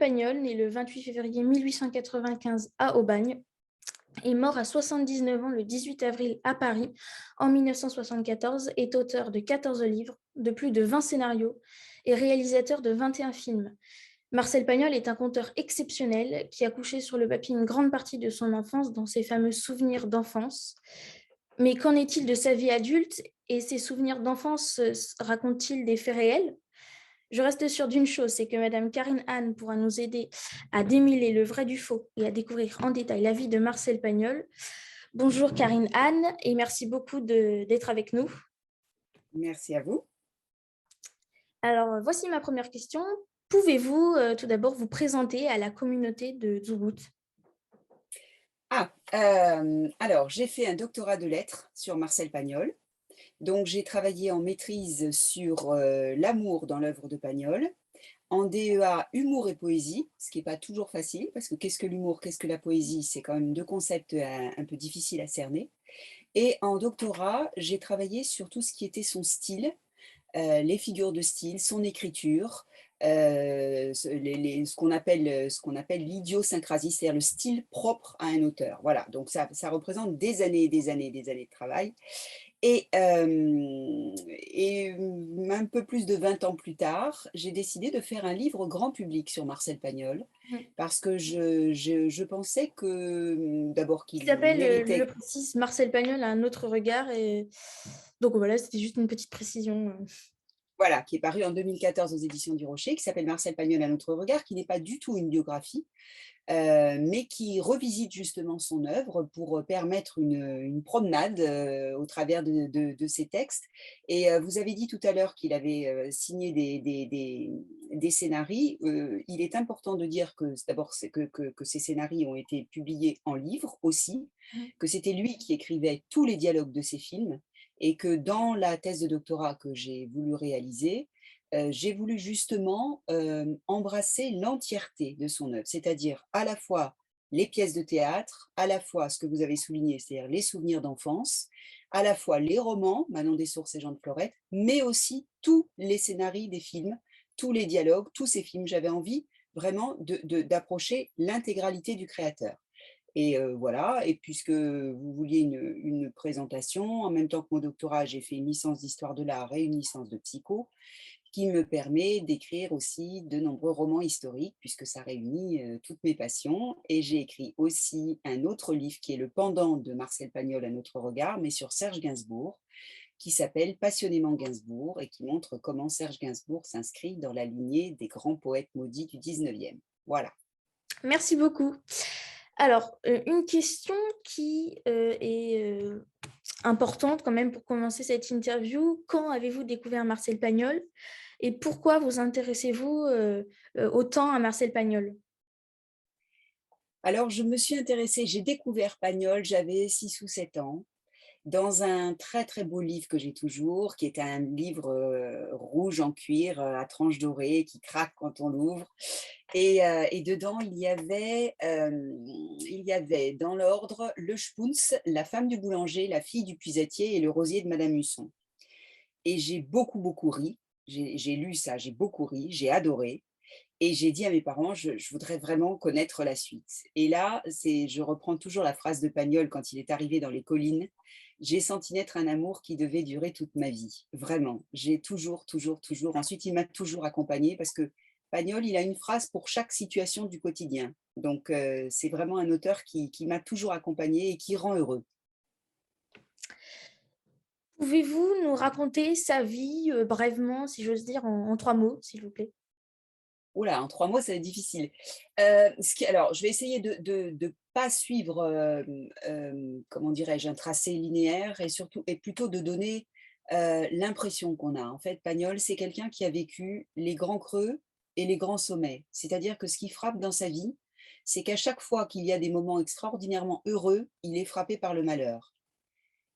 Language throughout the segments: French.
Pagnol, né le 28 février 1895 à Aubagne, est mort à 79 ans le 18 avril à Paris en 1974, est auteur de 14 livres, de plus de 20 scénarios et réalisateur de 21 films. Marcel Pagnol est un conteur exceptionnel qui a couché sur le papier une grande partie de son enfance dans ses fameux souvenirs d'enfance. Mais qu'en est-il de sa vie adulte et ses souvenirs d'enfance racontent-ils des faits réels? Je reste sûre d'une chose, c'est que Madame Karine Anne pourra nous aider à démêler le vrai du faux et à découvrir en détail la vie de Marcel Pagnol. Bonjour Karine Anne et merci beaucoup d'être avec nous. Merci à vous. Alors, voici ma première question. Pouvez-vous tout d'abord vous présenter à la communauté de Zugut? Alors j'ai fait un doctorat de lettres sur Marcel Pagnol. Donc j'ai travaillé en maîtrise sur, l'amour dans l'œuvre de Pagnol, en DEA humour et poésie, ce qui est pas toujours facile parce que qu'est-ce que l'humour, qu'est-ce que la poésie? C'est quand même 2 concepts, un peu difficiles à cerner et en doctorat, j'ai travaillé sur tout ce qui était son style, les figures de style, son écriture, ce qu'on appelle l'idiosyncrasie, c'est-à-dire le style propre à un auteur. Voilà, donc ça représente des années et des années et des années de travail un peu plus de 20 ans plus tard, j'ai décidé de faire un livre grand public sur Marcel Pagnol parce que je pensais que, d'abord Qui qu'il s'appelle, je méritait. précise, Marcel Pagnol a un autre regard. Et donc voilà, c'était juste une petite précision. Voilà, qui est paru en 2014 aux éditions du Rocher, qui s'appelle Marcel Pagnol, un autre regard, qui n'est pas du tout une biographie, mais qui revisite justement son œuvre pour permettre une promenade au travers de ses textes. Et vous avez dit tout à l'heure qu'il avait signé des scénarii. Il est important de dire que d'abord que ces scénarii ont été publiés en livre aussi, Mhm. que c'était lui qui écrivait tous les dialogues de ses films et que dans la thèse de doctorat que j'ai voulu réaliser, j'ai voulu justement embrasser l'entièreté de son œuvre, c'est-à-dire à la fois les pièces de théâtre, à la fois ce que vous avez souligné, c'est-à-dire les souvenirs d'enfance, à la fois les romans, Manon Dessources et Jean de Florette, mais aussi tous les scénarios des films, tous les dialogues, tous ces films. J'avais envie vraiment d'approcher l'intégralité du créateur. Et voilà, et puisque vous vouliez une présentation, en même temps que mon doctorat, j'ai fait une licence d'histoire de l'art et une licence de psycho, qui me permet d'écrire aussi de nombreux romans historiques, puisque ça réunit toutes mes passions. Et j'ai écrit aussi un autre livre qui est le pendant de Marcel Pagnol, Un autre regard, mais sur Serge Gainsbourg, qui s'appelle Passionnément Gainsbourg et qui montre comment Serge Gainsbourg s'inscrit dans la lignée des grands poètes maudits du 19e. Voilà. Merci beaucoup. Alors, une question qui est importante quand même pour commencer cette interview. Quand avez-vous découvert Marcel Pagnol et pourquoi vous intéressez-vous autant à Marcel Pagnol? Alors, je me suis intéressée, j'ai découvert Pagnol, j'avais 6 ou 7 ans, dans un très, très beau livre que j'ai toujours, qui est un livre, rouge en cuir, à tranches dorées, qui craque quand on l'ouvre et dedans il y avait dans l'ordre Le Spunz, La femme du boulanger, La fille du puisatier et Le rosier de madame Husson et j'ai beaucoup, beaucoup ri. J'ai lu ça, j'ai beaucoup ri, j'ai adoré et j'ai dit à mes parents: «Je voudrais vraiment connaître la suite» et là, je reprends toujours la phrase de Pagnol quand il est arrivé dans les collines: «J'ai senti naître un amour qui devait durer toute ma vie». Vraiment, j'ai toujours, toujours, toujours ensuite il m'a toujours accompagnée parce que Pagnol, il a une phrase pour chaque situation du quotidien. Donc c'est vraiment un auteur qui m'a toujours accompagnée et qui rend heureux. Pouvez-vous nous raconter sa vie brièvement, si j'ose dire, en 3 mots, s'il vous plaît? Ouh là, en 3 mots, ça va être difficile. Alors, je vais essayer de pas suivre, comment dirais-je? Un tracé linéaire et surtout et plutôt de donner, l'impression qu'on a. En fait, Pagnol, c'est quelqu'un qui a vécu les grands creux et les grands sommets. C'est-à-dire que ce qui frappe dans sa vie, c'est qu'à chaque fois qu'il y a des moments extraordinairement heureux, il est frappé par le malheur.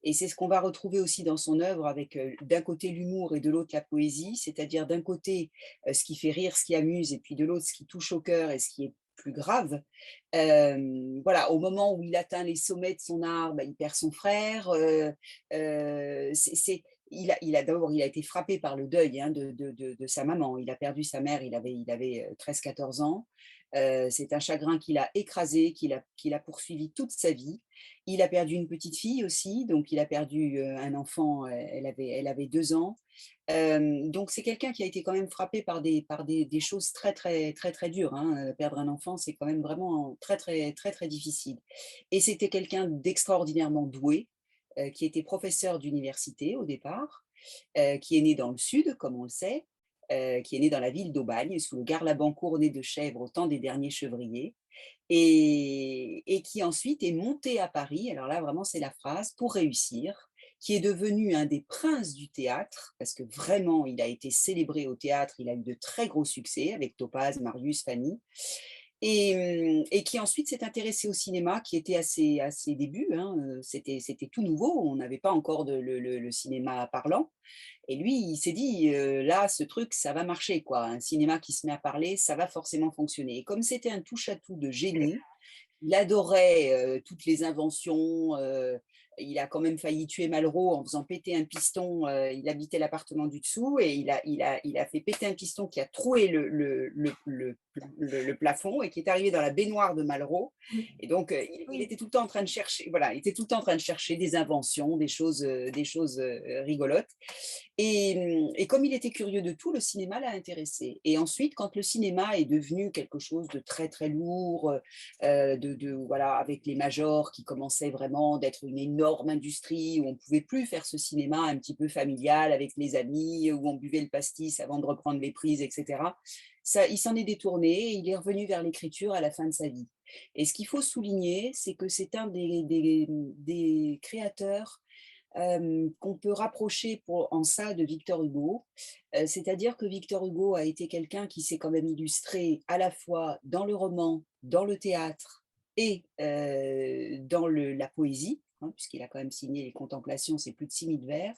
Et c'est ce qu'on va retrouver aussi dans son œuvre avec, d'un côté l'humour et de l'autre la poésie, c'est-à-dire d'un côté, ce qui fait rire, ce qui amuse et puis de l'autre ce qui touche au cœur et ce qui est plus grave. Voilà, au moment où il atteint les sommets de son art, bah, il perd son frère, il a d'abord, il a été frappé par le deuil, hein, de sa maman. Il a perdu sa mère, il avait 13-14 ans. C'est un chagrin qui l'a écrasé, qui l'a poursuivi toute sa vie. Il a perdu une petite fille aussi, donc il a perdu, un enfant, elle avait 2 ans. Donc c'est quelqu'un qui a été quand même frappé par des choses très, très, très, très dures, hein. Perdre un enfant, c'est quand même vraiment très, très, très, très difficile et c'était quelqu'un d'extraordinairement doué, qui était professeur d'université au départ, qui est né dans le sud, comme on le sait, qui est né dans la ville d'Aubagne, sous le garlaban couronné de chèvres au temps des derniers chevriers et qui ensuite est monté à Paris, alors là vraiment c'est la phrase, pour réussir, qui est devenu un des princes du théâtre, parce que vraiment il a été célébré au théâtre, il a eu de très gros succès avec Topaz, Marius, Fanny, et qui ensuite s'est intéressé au cinéma, qui était à ses débuts, hein, c'était tout nouveau, on n'avait pas encore le cinéma parlant, et lui, il s'est dit, «Là, ce truc, ça va marcher, quoi. Un cinéma qui se met à parler, ça va forcément fonctionner» et comme c'était un touche-à-tout de génie, il adorait, toutes les inventions, il a quand même failli tuer Malraux en faisant péter un piston, il habitait l'appartement du dessous et il a fait péter un piston qui a troué le plafond et qui est arrivé dans la baignoire de Malraux Mmh. et donc il Oui. était tout le temps en train de chercher voilà, il était tout le temps en train de chercher des inventions, des choses, rigolotes et comme il était curieux de tout, le cinéma l'a intéressé et ensuite quand le cinéma est devenu quelque chose de très, très lourd, voilà, avec les majors qui commençaient vraiment d'être une énorme industrie où on ne pouvait plus faire ce cinéma un petit peu familial avec les amis, où on buvait le pastis avant de reprendre les prises, etc. Ça, il s'en est détourné et il est revenu vers l'écriture à la fin de sa vie. Et ce qu'il faut souligner, c'est que c'est un des créateurs qu'on peut rapprocher en ça de Victor Hugo. C'est-à-dire que Victor Hugo a été quelqu'un qui s'est quand même illustré à la fois dans le roman, dans le théâtre et dans la poésie, hein, puisqu'il a quand même signé les Contemplations, c'est plus de 6000 vers.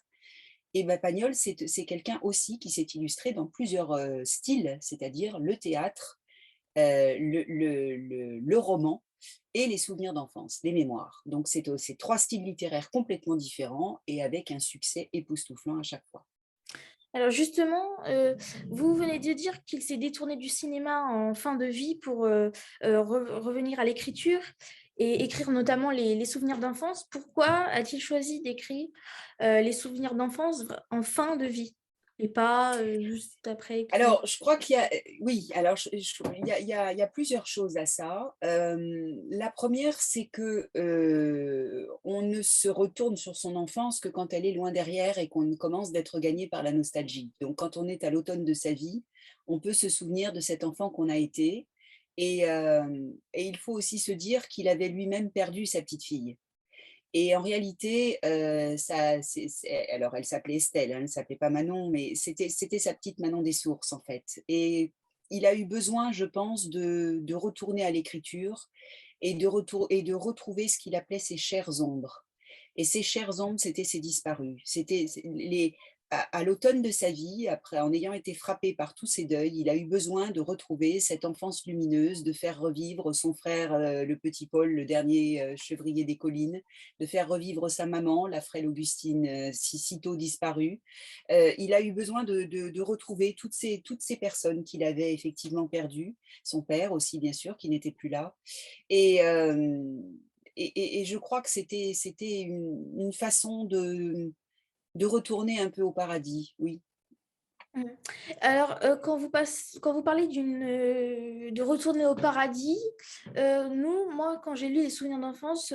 Et ben, Pagnol, c'est quelqu'un aussi qui s'est illustré dans plusieurs styles, c'est-à-dire le théâtre, le roman et les souvenirs d'enfance, les mémoires. Donc c'est 3 styles littéraires complètement différents et avec un succès époustouflant à chaque fois. Alors justement, vous venez de dire qu'il s'est détourné du cinéma en fin de vie pour, revenir à l'écriture et écrire notamment les souvenirs d'enfance. Pourquoi a-t-il choisi d'écrire, les souvenirs d'enfance en fin de vie et pas, juste après que Alors, je crois qu'il y a oui, alors il y a plusieurs choses à ça. La première, c'est que, on ne se retourne sur son enfance que quand elle est loin derrière et qu'on commence d'être gagné par la nostalgie. Donc quand on est à l'automne de sa vie, on peut se souvenir de cet enfant qu'on a été et il faut aussi se dire qu'il avait lui-même perdu sa petite fille. Et en réalité, ça alors elle s'appelait Estelle, hein, elle ne s'appelait pas Manon, mais c'était sa petite Manon des Sources, en fait. Et il a eu besoin, je pense, de retourner à l'écriture et de retrouver ce qu'il appelait ses chères ombres. Et ses chères ombres, c'était ses disparus. C'était les à l'automne de sa vie, après en ayant été frappé par tous ces deuils, il a eu besoin de retrouver cette enfance lumineuse, de faire revivre son frère, le petit Paul, le dernier, chevrier des collines, de faire revivre sa maman, la frêle Augustine, sitôt disparue. Il a eu besoin de retrouver toutes ces personnes qu'il avait effectivement perdues, son père aussi bien sûr qui n'était plus là et hem et je crois que c'était une façon de retourner un peu au paradis, oui. mmh. Alors, quand vous parlez de retourner au paradis, moi, quand j'ai lu les souvenirs d'enfance,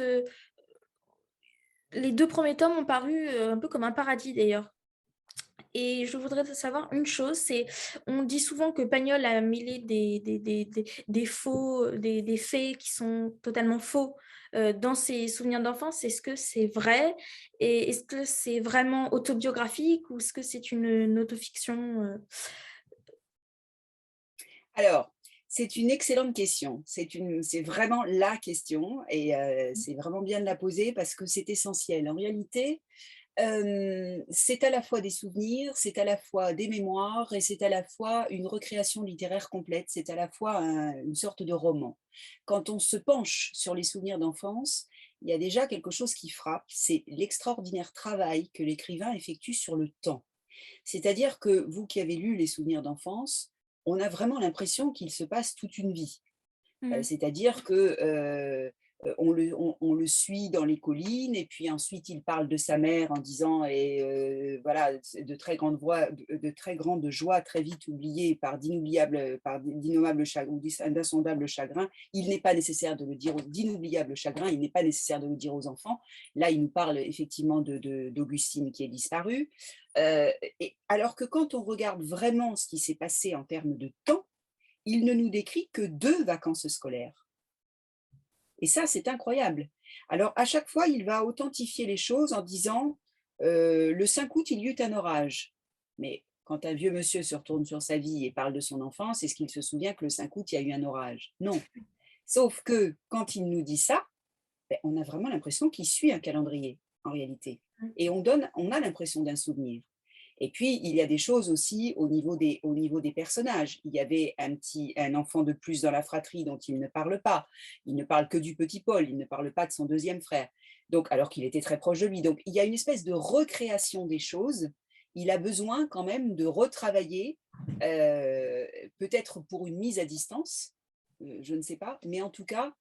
les 2 premiers tomes ont paru, un peu comme un paradis d'ailleurs. Et je voudrais savoir une chose, c'est on dit souvent que Pagnol a mêlé des faux, des faits qui sont totalement faux, dans ses souvenirs d'enfance. Est-ce que c'est vrai? Et est-ce que c'est vraiment autobiographique ou est-ce que c'est une autofiction, Alors, c'est une excellente question. C'est vraiment la question et c'est vraiment bien de la poser parce que c'est essentiel. En réalité, c'est à la fois des souvenirs, c'est à la fois des mémoires et c'est à la fois une recréation littéraire complète, c'est à la fois une sorte de roman. Quand on se penche sur les souvenirs d'enfance, il y a déjà quelque chose qui frappe, c'est l'extraordinaire travail que l'écrivain effectue sur le temps. C'est-à-dire que vous qui avez lu les souvenirs d'enfance, on a vraiment l'impression qu'il se passe toute une vie. Mhm. C'est-à-dire que on le suit dans les collines et puis ensuite il parle de sa mère en disant et voilà de très grande voix, de très grande joie très vite oubliée par d'innommables chagrins ou d'insondables chagrins. Il n'est pas nécessaire de le dire d'inoubliables chagrins. Il n'est pas nécessaire de le dire aux enfants. Là, il nous parle effectivement d'Augustine qui est disparue. Et alors que quand on regarde vraiment ce qui s'est passé en termes de temps, il ne nous décrit que 2 vacances scolaires. Et ça, c'est incroyable. Alors, à chaque fois, il va authentifier les choses en disant le 5 août, il y eut un orage. Mais quand un vieux monsieur se retourne sur sa vie et parle de son enfance, est-ce qu'il se souvient que le 5 août, il y a eu un orage? Non. Sauf que quand il nous dit ça, ben, on a vraiment l'impression qu'il suit un calendrier, en réalité. Et on a l'impression d'un souvenir. Et puis, il y a des choses aussi au niveau des personnages. Il y avait un enfant de plus dans la fratrie dont il ne parle pas. Il ne parle que du petit Paul, il ne parle pas de son deuxième frère. Donc, alors qu'il était très proche de lui. Donc, il y a une espèce de recréation des choses. Il a besoin quand même de retravailler, euh, peut-être pour une mise à distance, je ne sais pas, mais en tout cas,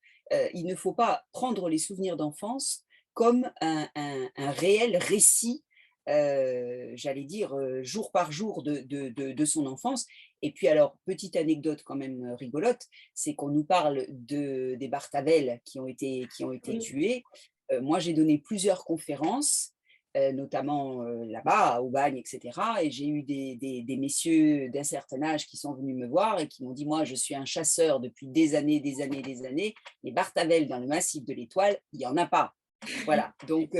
il ne faut pas prendre les souvenirs d'enfance comme un réel récit, j'allais dire, jour par jour de son enfance. Et puis alors, petite anecdote quand même rigolote, c'est qu'on nous parle des Bartavel qui ont été Oui. tués. Moi, j'ai donné plusieurs conférences, notamment là-bas, à Aubagne, etc. Et j'ai eu des messieurs d'un certain âge qui sont venus me voir et qui m'ont dit, moi, je suis un chasseur depuis des années, des années, des années. Les Bartavel dans le massif de l'Étoile, il n'y en a pas. Voilà, donc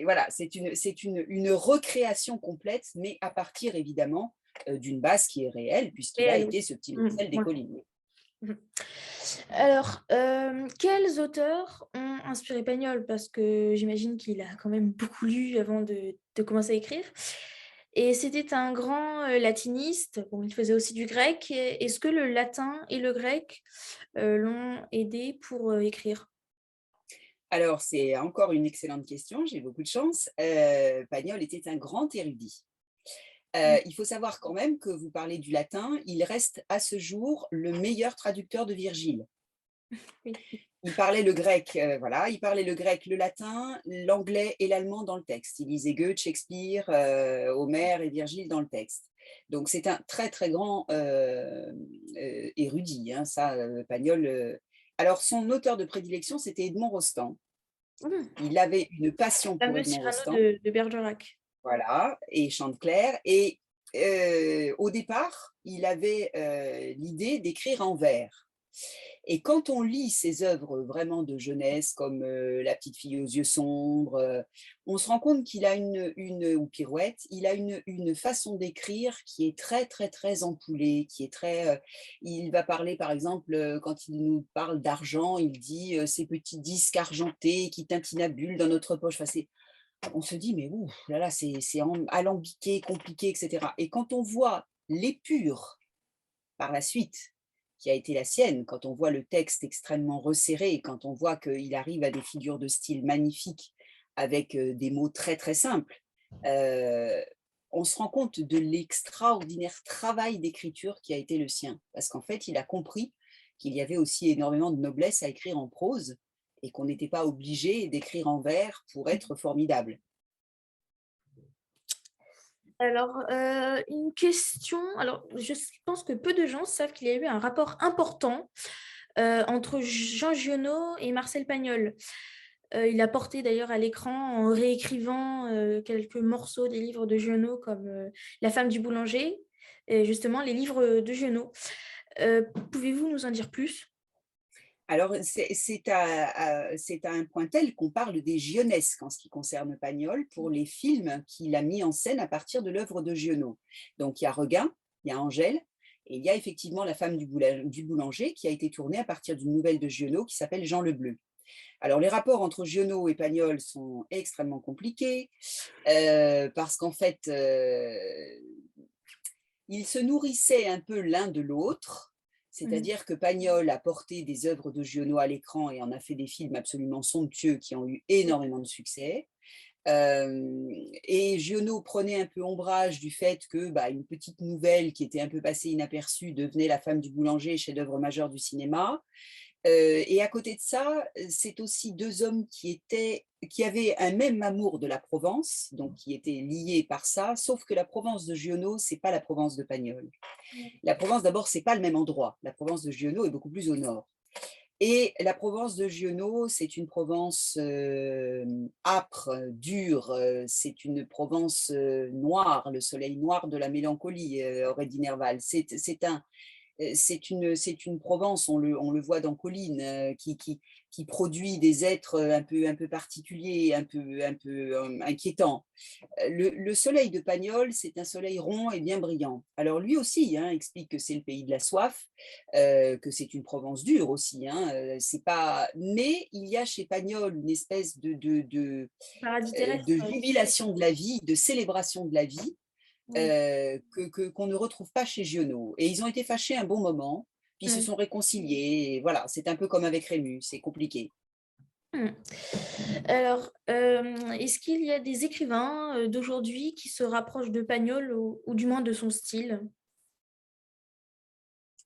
voilà, une recréation complète, mais à partir évidemment d'une base qui est réelle, puisqu'il a Réel été aussi. ce petit Mhm. Marcel des Ouais. collines. Mhm. Alors, quels auteurs ont inspiré Pagnol? Parce que j'imagine qu'il a quand même beaucoup lu avant de commencer à écrire. Et c'était un grand latiniste. Bon, il faisait aussi du grec. Est-ce que le latin et le grec l'ont aidé pour écrire? Alors, c'est encore une excellente question, j'ai beaucoup de chance. Pagnol était un grand érudit. Mm. Il faut savoir quand même que vous parlez du latin, il reste à ce jour le meilleur traducteur de Virgile. Oui. Il parlait le grec, voilà, il parlait le grec, le latin, l'anglais et l'allemand dans le texte. Il lisait Goethe, Shakespeare, Homère et Virgile dans le texte. Donc c'est un très très grand érudit, hein, ça, Pagnol. Alors son auteur de prédilection, c'était Edmond Rostand. Mm. Il avait une passion pour Fameux Edmond Cyrano Rostand, de Bergerac. voilà, et Chantecler. Et au départ, il avait l'idée d'écrire en vers. Et quand on lit ses œuvres vraiment de jeunesse, comme La petite fille aux yeux sombres, on se rend compte qu'il a ou Pirouette, il a une façon d'écrire qui est très, très, très ampoulée, qui est très. Il va parler, par exemple, quand il nous parle d'argent, il dit ces petits disques argentés qui tintinabulent dans notre poche. Enfin, on se dit, mais ouf, là, là, c'est alambiqué, compliqué, etc. Et quand on voit l'épure par la suite, qui a été la sienne, quand on voit le texte extrêmement resserré, quand on voit qu'il arrive à des figures de style magnifiques avec des mots très très simples, euh, on se rend compte de l'extraordinaire travail d'écriture qui a été le sien. Parce qu'en fait, il a compris qu'il y avait aussi énormément de noblesse à écrire en prose et qu'on n'était pas obligé d'écrire en vers pour être formidable. Alors, une question. Alors, je pense que peu de gens savent qu'il y a eu un rapport important entre Jean Giono et Marcel Pagnol. Il a porté d'ailleurs à l'écran en réécrivant quelques morceaux des livres de Giono comme La femme du boulanger et justement les livres de Giono. Pouvez-vous nous en dire plus? Alors, c'est à un point tel qu'on parle des gionesques en ce qui concerne Pagnol pour les films qu'il a mis en scène à partir de l'œuvre de Giono. Donc, il y a Requin, il y a Angèle, et il y a effectivement La femme du boulanger qui a été tournée à partir d'une nouvelle de Giono qui s'appelle Jean le Bleu. Alors, les rapports entre Giono et Pagnol sont extrêmement compliqués parce qu'en fait, ils se nourrissaient un peu l'un de l'autre, Mhm. c'est-à-dire que Pagnol a porté des œuvres de Giono à l'écran et en a fait des films absolument somptueux qui ont eu énormément de succès. Et Giono prenait un peu ombrage du fait que une petite nouvelle qui était un peu passée inaperçue devenait La femme du boulanger, chef-d'œuvre majeur du cinéma. Et à côté de ça, c'est aussi deux hommes qui avaient un même amour de la Provence, donc qui étaient liés par ça, sauf que la Provence de Giono, c'est pas la Provence de Pagnol. La Provence, d'abord, c'est pas le même endroit. La Provence de Giono est beaucoup plus au nord. Et la Provence de Giono, c'est une Provence âpre, dure, c'est une Provence noire, le soleil noir de la mélancolie, aurait dit Nerval. C'est une Provence, on le voit dans Colline, qui produit des êtres un peu particuliers, un peu inquiétants. Le soleil de Pagnol, c'est un soleil rond et bien brillant. Alors lui aussi explique que c'est le pays de la soif, que c'est une Provence dure aussi. C'est pas... Mais il y a chez Pagnol une espèce Paradis terrestre. de jubilation de la vie, de célébration de la vie, Oui. qu'on ne retrouve pas chez Giono. Et ils ont été fâchés un bon moment, puis ils se Oui. sont réconciliés. Et voilà, c'est un peu comme avec Rémus, c'est compliqué. Hmm. Alors, est-ce qu'il y a des écrivains d'aujourd'hui qui se rapprochent de Pagnol ou du moins de son style?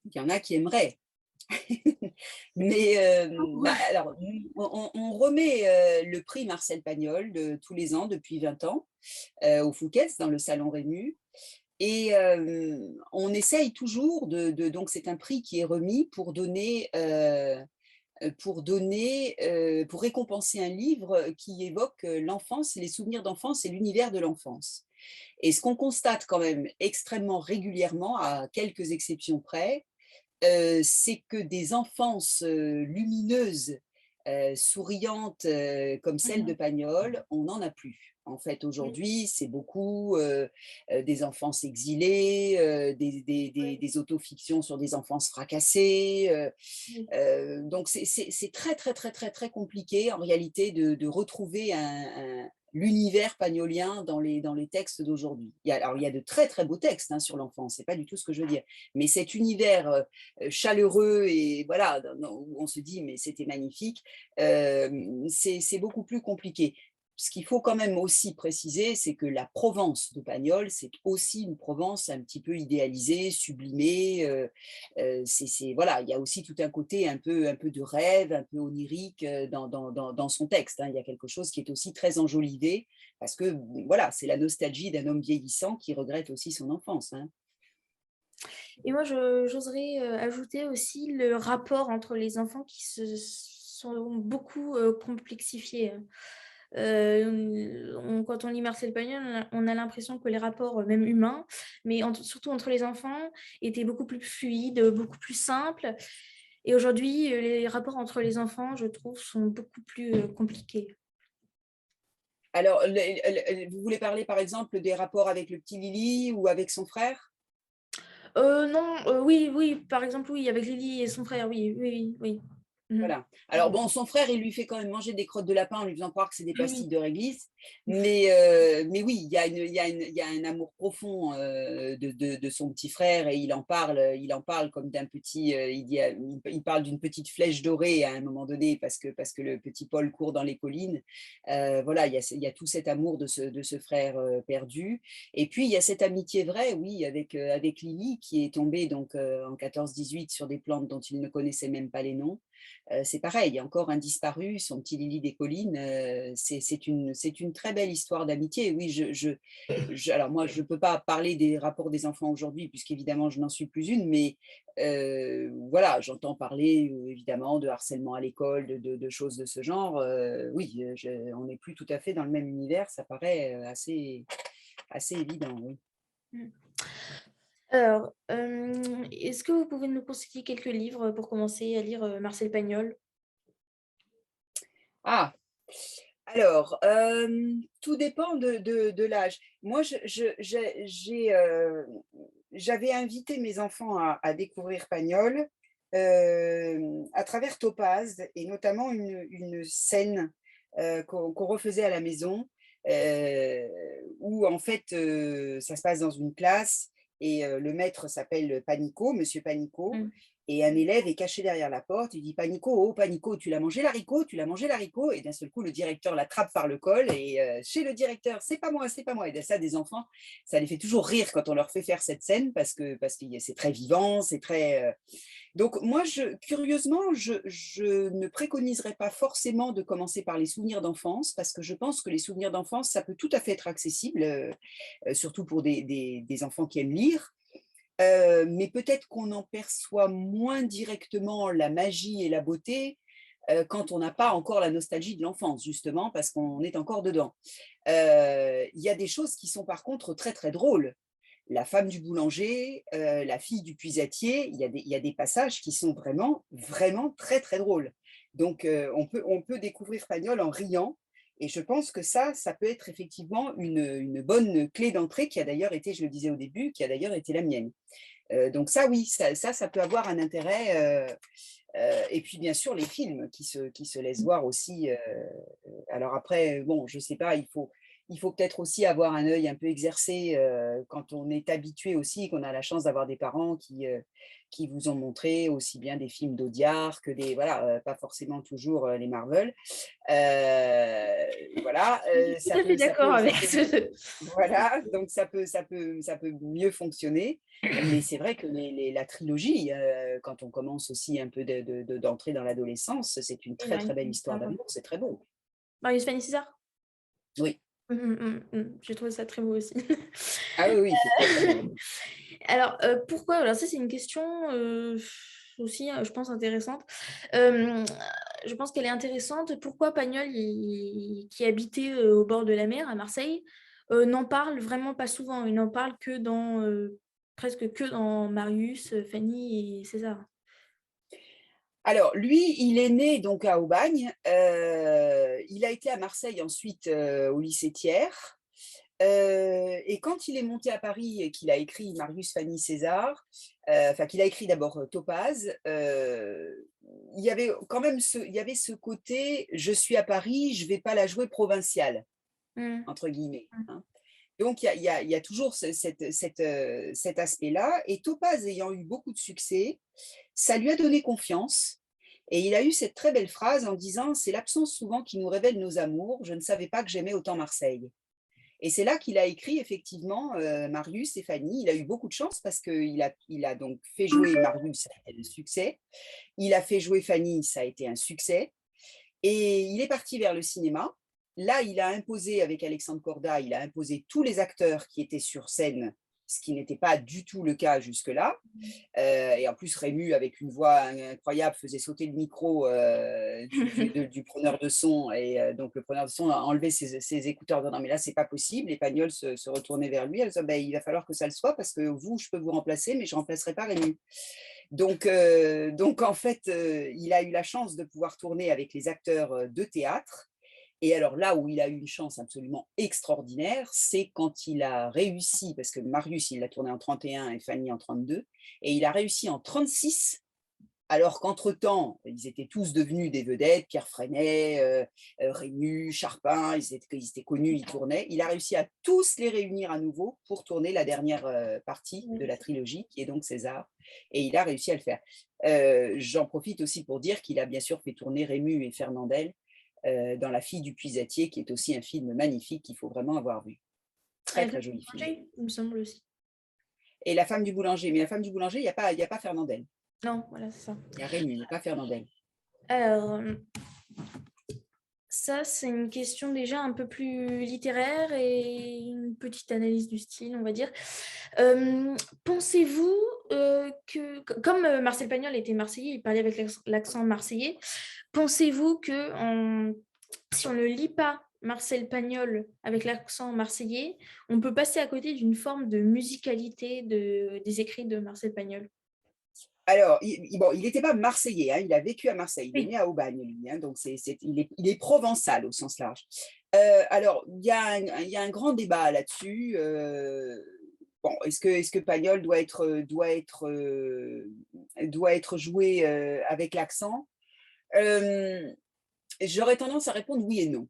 Il y en a qui aimeraient. Mais alors, on remet le prix Marcel Pagnol tous les ans depuis 20 ans au Fouquet's dans le Salon Rému. Et on essaye toujours donc c'est un prix qui est remis pour récompenser un livre qui évoque l'enfance, les souvenirs d'enfance et l'univers de l'enfance. Et ce qu'on constate quand même extrêmement régulièrement, à quelques exceptions près, c'est que des enfances lumineuses, souriantes, comme celle de Mhm. Pagnol, on n'en a plus. En fait, Oui. aujourd'hui, c'est beaucoup des enfances exilées, Oui. des autofictions sur des enfances fracassées. Oui. Donc, c'est très, très, très, très, très compliqué en réalité de retrouver l'univers pagnolien dans les textes d'aujourd'hui. Alors, il y a de très, très beaux textes sur l'enfance, c'est pas du tout ce que je veux dire. Mais cet univers chaleureux et voilà, où on se dit, mais c'était magnifique, c'est beaucoup plus compliqué. Ce qu'il faut quand même aussi préciser, c'est que la Provence de Pagnol, c'est aussi une Provence un petit peu idéalisée, sublimée. Voilà, il y a aussi tout un côté un peu de rêve, un peu onirique dans son texte. Il y a quelque chose qui est aussi très enjolivé, parce que voilà, c'est la nostalgie d'un homme vieillissant qui regrette aussi son enfance. Et moi, j'oserais ajouter aussi le rapport entre les enfants qui se sont beaucoup complexifiés. Quand on lit Marcel Pagnol, on a l'impression que les rapports, même humains, mais surtout entre les enfants, étaient beaucoup plus fluides, beaucoup plus simples. Et aujourd'hui, les rapports entre les enfants, je trouve, sont beaucoup plus compliqués. Alors, vous voulez parler par exemple des rapports avec le petit Lily ou avec son frère? Non, oui, oui, par exemple, oui, avec Lily et son frère, oui, oui, oui. Oui. Mhm. Voilà. Alors bon, son frère, il lui fait quand même manger des crottes de lapin en lui faisant croire que c'est des pastilles Oui, de réglisse. Mais oui, il y a un amour profond de son petit frère et il en parle comme d'un petit. Il parle d'une petite flèche dorée à un moment donné parce que le petit Paul court dans les collines. Voilà, il y a tout cet amour de ce frère perdu. Et puis il y a cette amitié vraie, oui, avec Lily qui est tombée donc en 14-18 sur des plantes dont il ne connaissait même pas les noms. C'est pareil, il y a encore un disparu, son petit Lily des collines. C'est une très belle histoire d'amitié. Oui, alors moi, je ne peux pas parler des rapports des enfants aujourd'hui, puisqu'évidemment, je n'en suis plus une, mais voilà, j'entends parler évidemment de harcèlement à l'école, de choses de ce genre. Oui, on n'est plus tout à fait dans le même univers, ça paraît assez évident. Oui. oui. Alors, est-ce que vous pouvez nous conseiller quelques livres pour commencer à lire Marcel Pagnol? Ah, alors, tout dépend de l'âge. Moi, j'avais invité mes enfants à découvrir Pagnol à travers Topaz et notamment une scène qu'on refaisait à la maison euh, où en fait ça se passe dans une classe et le maître s'appelle Panico, Monsieur Panico. Mm. Et un élève est caché derrière la porte, il dit Panico, oh Panico, tu l'as mangé l'haricot, tu l'as mangé l'haricot. Et d'un seul coup, le directeur l'attrape par le col et chez le directeur, c'est pas moi, c'est pas moi. Et ça, des enfants, ça les fait toujours rire quand on leur fait faire cette scène parce que c'est très vivant, c'est très. Donc moi, curieusement, je ne préconiserais pas forcément de commencer par les souvenirs d'enfance parce que je pense que les souvenirs d'enfance, ça peut tout à fait être accessible, surtout pour des enfants qui aiment lire. Mais peut-être qu'on en perçoit moins directement la magie et la beauté quand on n'a pas encore la nostalgie de l'enfance, justement, parce qu'on est encore dedans. Il y a des choses qui sont par contre très très drôles. La femme du boulanger, la fille du puisatier, il y a des passages qui sont vraiment, vraiment très très drôles. Donc on peut découvrir Pagnol en riant. Et je pense que ça peut être effectivement une bonne clé d'entrée qui a d'ailleurs été, je le disais au début, qui a d'ailleurs été la mienne. Donc ça, oui, ça peut avoir un intérêt. Et puis, bien sûr, les films qui se laissent voir aussi. Alors après, bon, je ne sais pas, il faut peut-être aussi avoir un œil un peu exercé quand on est habitué aussi, qu'on a la chance d'avoir des parents qui vous ont montré aussi bien des films d'Audiard que des, voilà, pas forcément toujours les Marvel. Voilà, Je suis tout à fait d'accord avec ce. voilà, donc ça peut mieux fonctionner. Mais c'est vrai que la trilogie, quand on commence aussi un peu d'entrer dans l'adolescence, c'est une Et très très belle histoire d'amour, c'est très beau. Marius Fanny César. Oui, J'ai trouvé ça très beau aussi. ah oui, oui, c'est très très beau. Alors, pourquoi? Alors ça, c'est une question aussi, je pense, intéressante. Euh, je pense qu'elle est intéressante. Pourquoi Pagnol, qui habitait au bord de la mer à Marseille, n'en parle vraiment pas souvent. Il n'en parle que presque que dans Marius, Fanny et César. Alors, lui, il est né donc à Aubagne. Il a été à Marseille ensuite au lycée Thiers. Et quand il est monté à Paris et qu'il a écrit Marius, Fanny, César, enfin qu'il a écrit d'abord Topaz, il y avait quand même il y avait ce côté je suis à Paris, je ne vais pas la jouer provinciale, Mm. entre guillemets. Mm. Hein. Donc il y a toujours cet aspect-là. Et Topaz ayant eu beaucoup de succès, ça lui a donné confiance. Et il a eu cette très belle phrase en disant c'est l'absence souvent qui nous révèle nos amours. Je ne savais pas que j'aimais autant Marseille. Et c'est là qu'il a écrit effectivement Marius et Fanny. Il a eu beaucoup de chance parce qu'il a donc fait jouer Marius, ça a été un succès. Il a fait jouer Fanny, ça a été un succès. Et il est parti vers le cinéma. Là, il a imposé, avec Alexandre Corda, il a imposé tous les acteurs qui étaient sur scène, ce qui n'était pas du tout le cas jusque-là. Et en plus, Rému, avec une voix incroyable, faisait sauter le micro du preneur de son. Et donc, le preneur de son a enlevé ses écouteurs. Non, mais là, c'est pas possible. Et Pagnol se retournait vers lui. Elle disait, ben, il va falloir que ça le soit parce que vous, je peux vous remplacer, mais je ne remplacerai pas Rému. Donc, en fait, il a eu la chance de pouvoir tourner avec les acteurs de théâtre. Et alors là où il a eu une chance absolument extraordinaire, c'est quand il a réussi, parce que Marius, il l'a tourné en 31 et Fanny en 32, et il a réussi en 36, alors qu'entre-temps, ils étaient tous devenus des vedettes, Pierre Freinet, Rému, Charpin, ils étaient connus, ils tournaient. Il a réussi à tous les réunir à nouveau pour tourner la dernière partie de la trilogie, qui est donc César, et il a réussi à le faire. J'en profite aussi pour dire qu'il a bien sûr fait tourner Rému et Fernandel dans La fille du puisatier, qui est aussi un film magnifique qu'il faut vraiment avoir vu. Très, très joli film. Il me semble aussi. Et La femme du boulanger. Mais La femme du boulanger, il y a pas Fernandel. Non, voilà, c'est ça. Il y a Rému, mais pas Fernandel. Alors, ça, c'est une question déjà un peu plus littéraire et une petite analyse du style, on va dire. Pensez-vous que, comme Marcel Pagnol était marseillais, il parlait avec l'accent marseillais, pensez-vous que si on ne lit pas Marcel Pagnol avec l'accent marseillais, on peut passer à côté d'une forme de musicalité des écrits de Marcel Pagnol? Alors, il n'était pas marseillais, hein, il a vécu à Marseille, il est Oui. né à Aubagne, lui, hein, donc il est provençal au sens large. Alors, il y a un grand débat là-dessus. Bon, est-ce que Pagnol doit être joué avec l'accent? J'aurais tendance à répondre oui et non.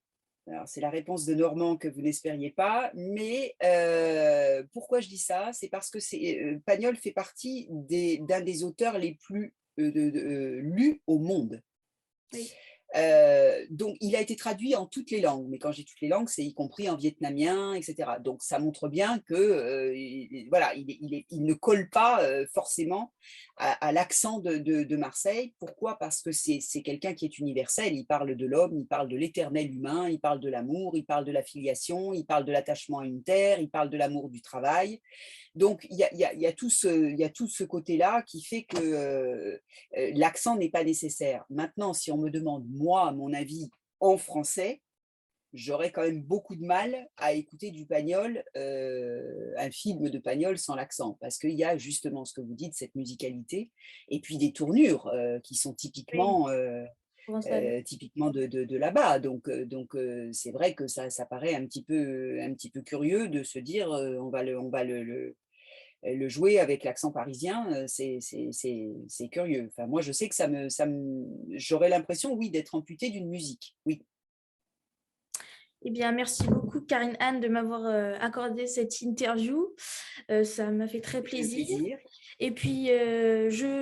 Alors, c'est la réponse de Normand que vous n'espériez pas, mais pourquoi je dis ça? C'est parce que Pagnol fait partie d'un des auteurs les plus lu au monde. Oui. Donc, il a été traduit en toutes les langues, mais quand j'ai toutes les langues, c'est y compris en vietnamien, etc. Donc, ça montre bien que voilà, il ne colle pas forcément à l'accent de Marseille. Pourquoi? Parce que c'est quelqu'un qui est universel. Il parle de l'homme, il parle de l'éternel humain, il parle de l'amour, il parle de la filiation, il parle de l'attachement à une terre, il parle de l'amour du travail. Donc, il y a tout ce côté-là qui fait que l'accent n'est pas nécessaire. Maintenant, si on me demande, moi, mon avis en français, j'aurais quand même beaucoup de mal à écouter du Pagnol, un film de Pagnol sans l'accent, parce qu'il y a justement ce que vous dites, cette musicalité, et puis des tournures qui sont Oui, provençal. typiquement de là-bas. Donc, c'est vrai que ça paraît un petit peu curieux de se dire on va le jouer avec l'accent parisien, c'est curieux. Enfin, moi, je sais que j'aurais l'impression, oui, d'être amputée d'une musique. Oui, Eh bien, merci beaucoup, Karine Anne, de m'avoir accordé cette interview. Ça m'a fait très c'était un plaisir. plaisir. Et puis,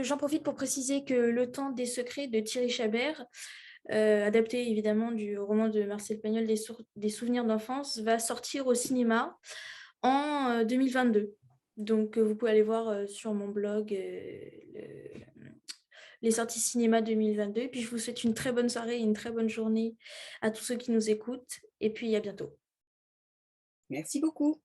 j'en profite pour préciser que Le Temps des secrets de Thierry Chabert, adapté évidemment du roman de Marcel Pagnol, des souvenirs d'enfance, va sortir au cinéma en 2022. Donc, vous pouvez aller voir sur mon blog les sorties cinéma 2022. Et puis, je vous souhaite une très bonne soirée et une très bonne journée à tous ceux qui nous écoutent. Et puis, à bientôt. Merci beaucoup.